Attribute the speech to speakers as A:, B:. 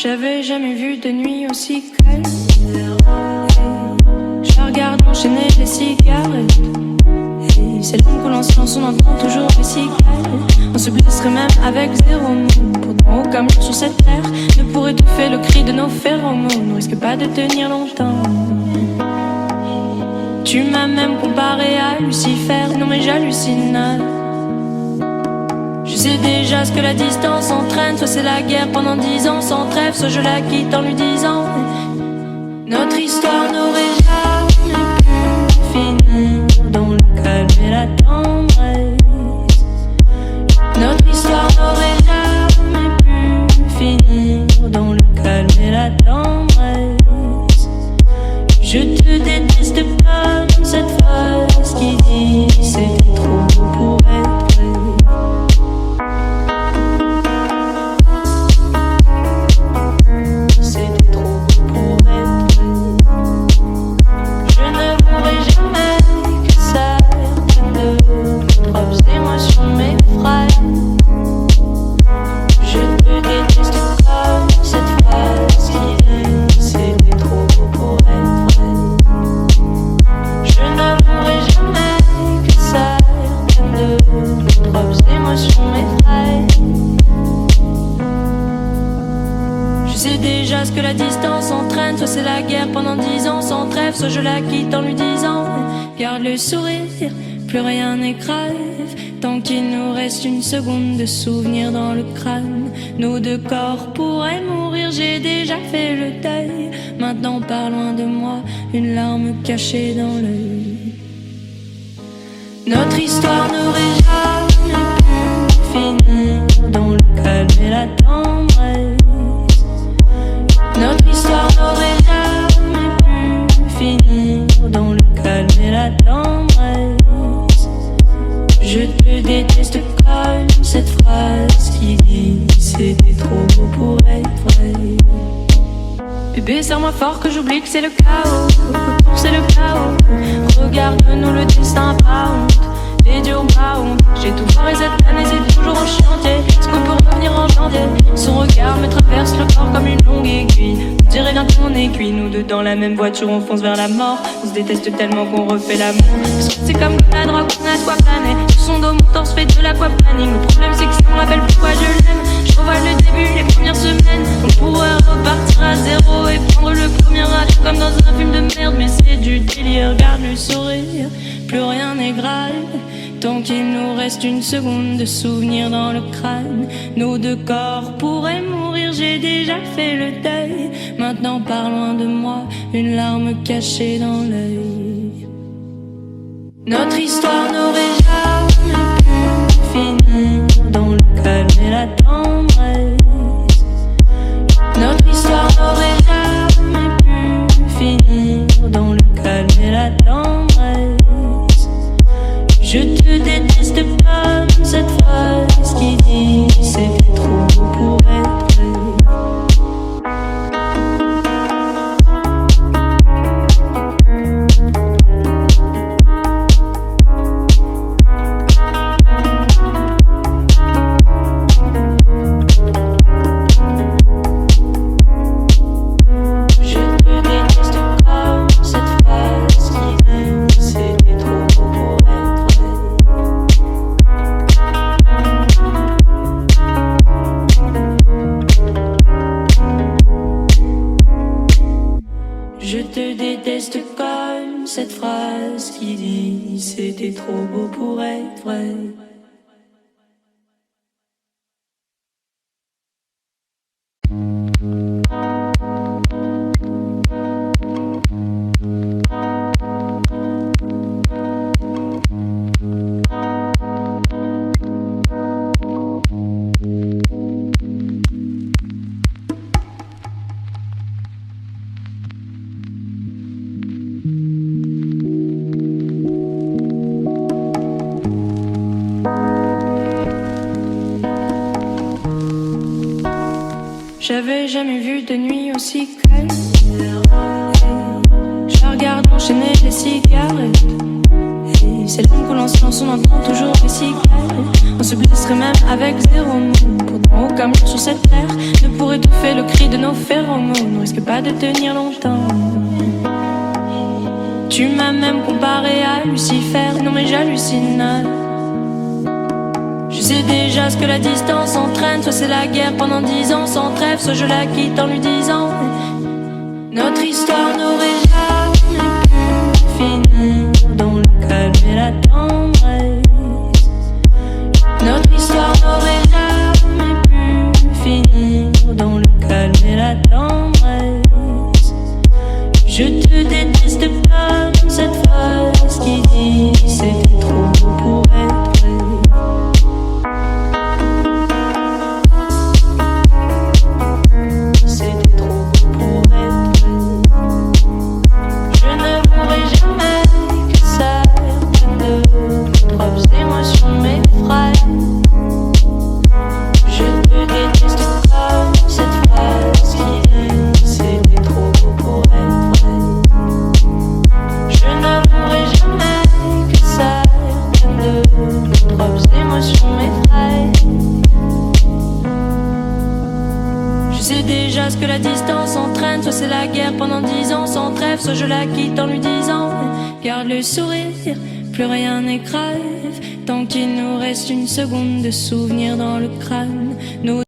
A: J'avais jamais vu de nuit aussi calme. Je regarde enchaîner les cigarettes. Et c'est long qu'on en silence, on entend toujours les cigales. On se blesserait même avec zéro mot. Pourtant aucun mur sur cette terre ne pourrait étouffer le cri de nos phéromones. On risque pas de tenir longtemps. Tu m'as même comparé à Lucifer. Non mais j'hallucine. Je sais déjà ce que la distance entraîne. Soit c'est la guerre pendant 10 ans sans trêve, soit je la quitte en lui disant notre histoire n'aurait jamais pu finir dans le calme et la tendresse. Notre histoire n'aurait jamais pu finir dans le calme et la tendresse. Je te déteste comme cette phrase qui dit c'était trop beau pour être vrai. Soit c'est la guerre pendant 10 ans sans trêve, soit je la quitte en lui disant garde le sourire, plus rien n'est grave. Tant qu'il nous reste une seconde de souvenir dans le crâne, nos deux corps pourraient mourir, j'ai déjà fait le deuil. Maintenant pars loin de moi, une larme cachée dans l'œil. Notre histoire n'aurait jamais pu finir dans le calme et la tendresse. Notre histoire n'aurait jamais pu finir dans le calme et la tendresse. Je te déteste comme cette phrase qui dit c'était trop beau pour être vrai. Bébé, serre-moi fort que j'oublie que c'est le chaos. C'est le chaos. Regarde-nous, le destin pas honte. Les dieux ont pas honte. J'ai tout foiré cette année, c'est toujours en chantier. Est-ce qu'on peut revenir en janvier? Son regard me traverse le corps comme une longue aiguille. On dirait bien qu'on est cuit, nous deux dans la même voiture, on fonce vers la mort. On se déteste tellement qu'on refait l'amour. C'est comme la drogue, on a de quoi planer. Sur son dos, mon torse fait de l'aquaplaning. Le problème c'est que si on rappelle pourquoi je l'aime, je revois le début, les premières semaines. On pourrait repartir à zéro et prendre le premier avion comme dans un film de merde. Mais c'est du délire, regarde le sourire, plus rien n'est grave. Tant qu'il nous reste une seconde de souvenir dans le crâne, nos deux corps pourraient mourir, j'ai déjà fait le deuil. Maintenant pars loin de moi, une larme cachée dans l'œil. Notre histoire n'aurait jamais pu finir dans le calme et la tendresse. Notre histoire n'aurait jamais pu finir dans le calme et la tendresse. Je te déteste comme cette phrase qui dit c'était trop beau pour être vrai. Cette phrase qui dit c'était trop beau pour être vrai. J'avais jamais vu de nuit aussi calme. Je regarde enchaîner les cigarettes. Et Ces larmes coulent en silence, on entend toujours les cigales. On se blesserait même avec zéro mot. Pourtant aucun mur sur cette terre ne pourrait étouffer le cri de nos phéromones. On risque pas de tenir longtemps. Tu m'as même comparé à Lucifer. Non mais j'hallucine. Je sais déjà ce que la distance entraîne. Soit c'est la guerre pendant 10 ans sans trêve, soit je la quitte en lui disant notre histoire n'aurait jamais pu finir dans le calme et la tendresse. Notre histoire n'aurait jamais pu finir dans le calme et la tendresse. Je te déteste comme cette phrase qui dit c'était trop beau pour être vrai. C'était trop beau pour être vrai. Je ne voudrais jamais que certaines de propres émotions m'effraient. Je te déteste comme cette phrase qui dit c'était trop beau pour être vrai. Je ne voudrais jamais que certaines de propres émotions m'effraient. Je sais déjà ce que la distance entraîne. Soit c'est la guerre pendant 10 ans sans trêve, soit je la quitte en lui disant garde le sourire, plus rien n'est grave tant qu'il nous reste une seconde de souvenir dans le crâne. Nous